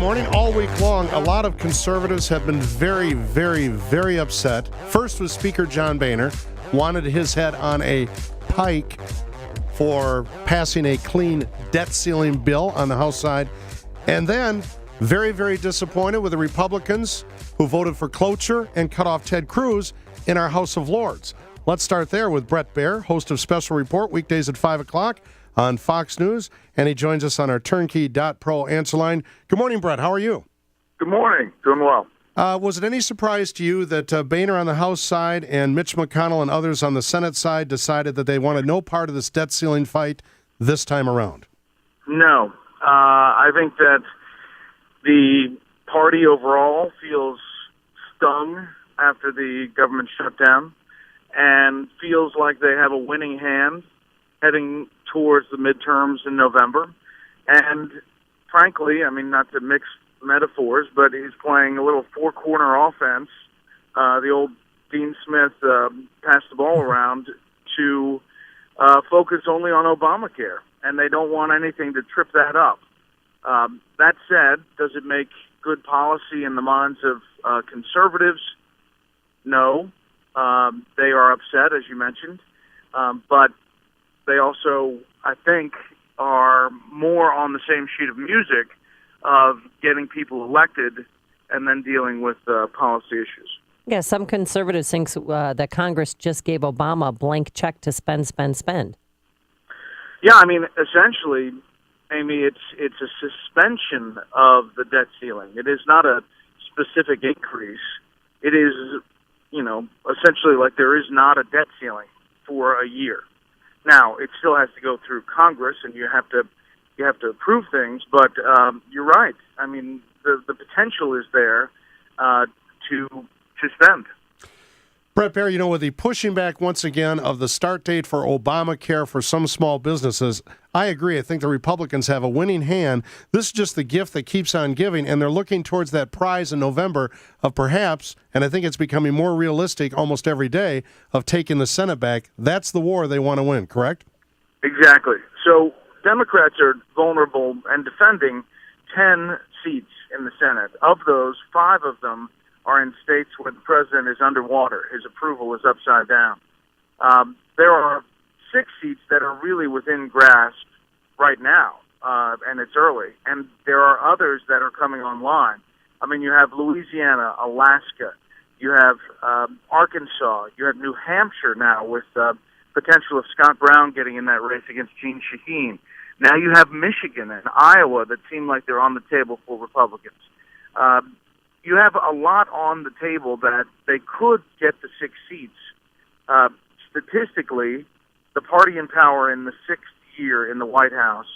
morning. All week long, a lot of conservatives have been very, very, very upset. First was Speaker John Boehner, wanted his head on a pike for passing a clean debt ceiling bill on the House side. And then, very, very disappointed with the Republicans who voted for cloture and cut off Ted Cruz in our House of Lords. Let's start there with Bret, host of Special Report, weekdays at 5 o'clock on Fox News, and he joins us on our Turnkey.pro answer line. Good morning, Bret. How are you? Good morning. Doing well. Was it any surprise to you that Boehner on the House side and Mitch McConnell and others on the Senate side decided that they wanted no part of this debt ceiling fight this time around? No. I think that the party overall feels stung after the government shutdown and feels like they have a winning hand heading towards the midterms in November. And frankly, I mean, not to mix metaphors, but he's playing a little four-corner offense. The old Dean Smith passed the ball around to focus only on Obamacare, and they don't want anything to trip that up. That said, does it make good policy in the minds of conservatives? No. They are upset, as you mentioned, but they also, I think, are more on the same sheet of music of getting people elected and then dealing with policy issues. Yeah, some conservatives think that Congress just gave Obama a blank check to spend. Yeah, I mean, essentially, Amy, it's a suspension of the debt ceiling. It is not a specific increase. It is, essentially like there is not a debt ceiling for a year. Now, it still has to go through Congress, and you have to approve things. But you're right. I mean, the potential is there to spend. Bret Baier, with the pushing back once again of the start date for Obamacare for some small businesses, I agree. I think the Republicans have a winning hand. This is just the gift that keeps on giving, and they're looking towards that prize in November of perhaps, and I think it's becoming more realistic almost every day, of taking the Senate back. That's the war they want to win, correct? Exactly. So Democrats are vulnerable and defending 10 seats in the Senate. Of those, 5 of them are in states where the president is underwater. His approval is upside down. There are 6 seats that are really within grasp right now, and it's early. And there are others that are coming online. I mean, you have Louisiana, Alaska, you have Arkansas, you have New Hampshire now with potential of Scott Brown getting in that race against Gene Shaheen. Now you have Michigan and Iowa that seem like they're on the table for Republicans. You have a lot on the table that they could get the 6 seats. Statistically, the party in power in the 6th year in the White House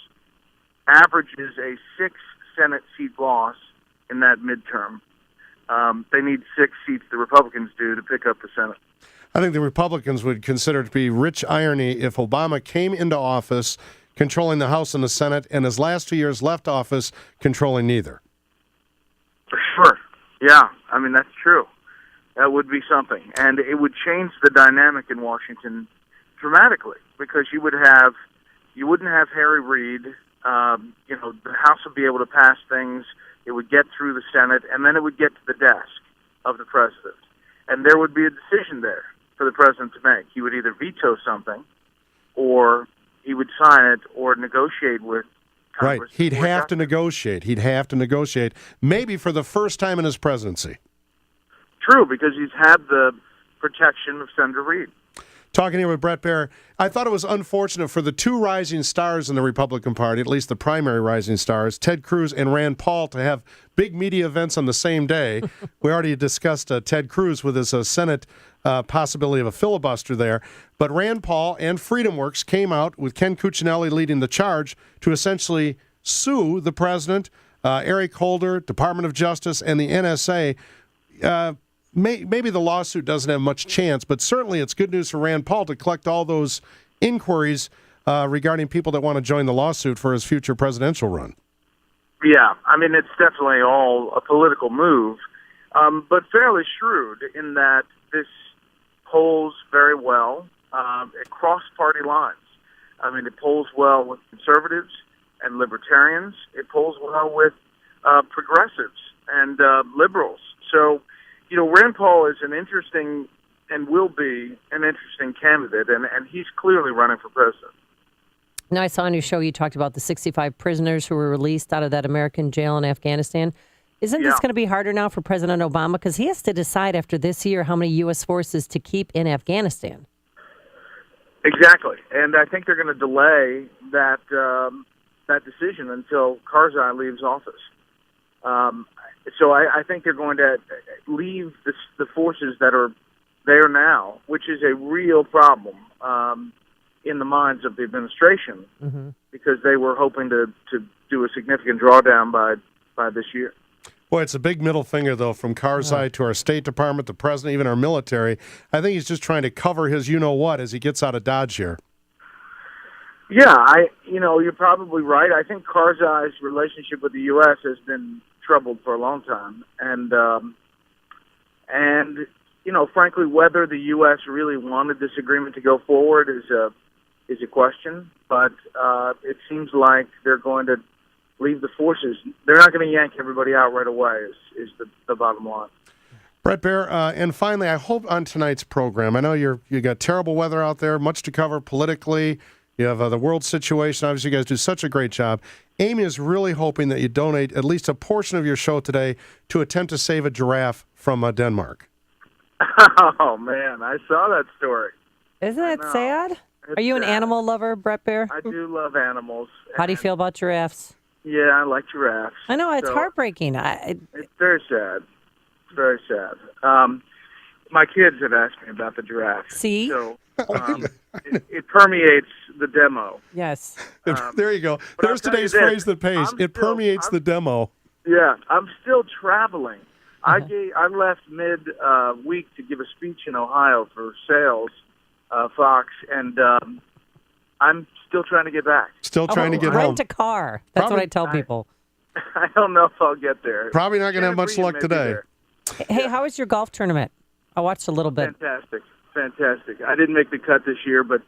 averages a 6 Senate seat loss in that midterm. They need 6 seats, the Republicans do, to pick up the Senate. I think the Republicans would consider it to be rich irony if Obama came into office controlling the House and the Senate, and his last 2 years left office controlling neither. For sure. Yeah, I mean, that's true. That would be something. And it would change the dynamic in Washington dramatically, because you wouldn't have Harry Reid. The House would be able to pass things. It would get through the Senate, and then it would get to the desk of the president. And there would be a decision there for the president to make. He would either veto something, or he would sign it, or negotiate with Congress. Right. He'd have to negotiate, maybe for the first time in his presidency. True, because he's had the protection of Senator Reid. Talking here with Bret Baier, I thought it was unfortunate for the 2 rising stars in the Republican Party, at least the primary rising stars, Ted Cruz and Rand Paul, to have big media events on the same day. We already discussed Ted Cruz with his Senate possibility of a filibuster there. But Rand Paul and FreedomWorks came out with Ken Cuccinelli leading the charge to essentially sue the president, Eric Holder, Department of Justice, and the NSA. Maybe the lawsuit doesn't have much chance, but certainly it's good news for Rand Paul to collect all those inquiries regarding people that want to join the lawsuit for his future presidential run. Yeah, I mean, it's definitely all a political move, but fairly shrewd in that this polls very well across party lines. I mean, it polls well with conservatives and libertarians. It polls well with progressives and liberals. So, Rand Paul is an interesting and will be an interesting candidate, and he's clearly running for president. Now, I saw on your show you talked about the 65 prisoners who were released out of that American jail in Afghanistan. Isn't this going to be harder now for President Obama? Because he has to decide after this year how many U.S. forces to keep in Afghanistan. Exactly. And I think they're going to delay that decision until Karzai leaves office. So I think they're going to leave the forces that are there now, which is a real problem in the minds of the administration, because they were hoping to do a significant drawdown by this year. Boy, it's a big middle finger, though, from Karzai to our State Department, the President, even our military. I think he's just trying to cover his you-know-what as he gets out of Dodge here. Yeah, you're probably right. I think Karzai's relationship with the U.S. has been troubled for a long time. And frankly, whether the U.S. really wanted this agreement to go forward is a question. But it seems like they're going to leave the forces. They're not going to yank everybody out right away is the bottom line. Bret Baier, and finally, I hope on tonight's program, I know you got terrible weather out there, much to cover politically. You have the world situation. Obviously, you guys do such a great job. Amy is really hoping that you donate at least a portion of your show today to attempt to save a giraffe from Denmark. Oh, man, I saw that story. Isn't it sad? Are you an animal lover, Bret Baier? I do love animals. How do you feel about giraffes? Yeah, I like giraffes. I know, it's heartbreaking. It's very sad. It's very sad. My kids have asked me about the giraffe. See? So it permeates the demo. Yes. There you go. There's today's phrase that pays. It permeates the demo. Yeah, I'm still traveling. I left mid-week to give a speech in Ohio for sales, Fox, and I'm still trying to get back. Still trying to get home. Rent a car. That's what I tell people. I don't know if I'll get there. Probably not going to have much luck today. Hey, how was your golf tournament? I watched a little bit. Fantastic. I didn't make the cut this year, but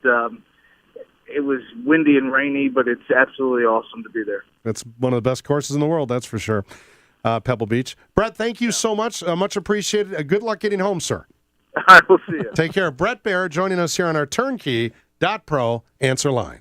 it was windy and rainy, but it's absolutely awesome to be there. It's one of the best courses in the world, that's for sure. Pebble Beach. Bret, thank you so much. Much appreciated. Good luck getting home, sir. I will see you. Take care. Bret Baier joining us here on our Turnkey.Pro answer line.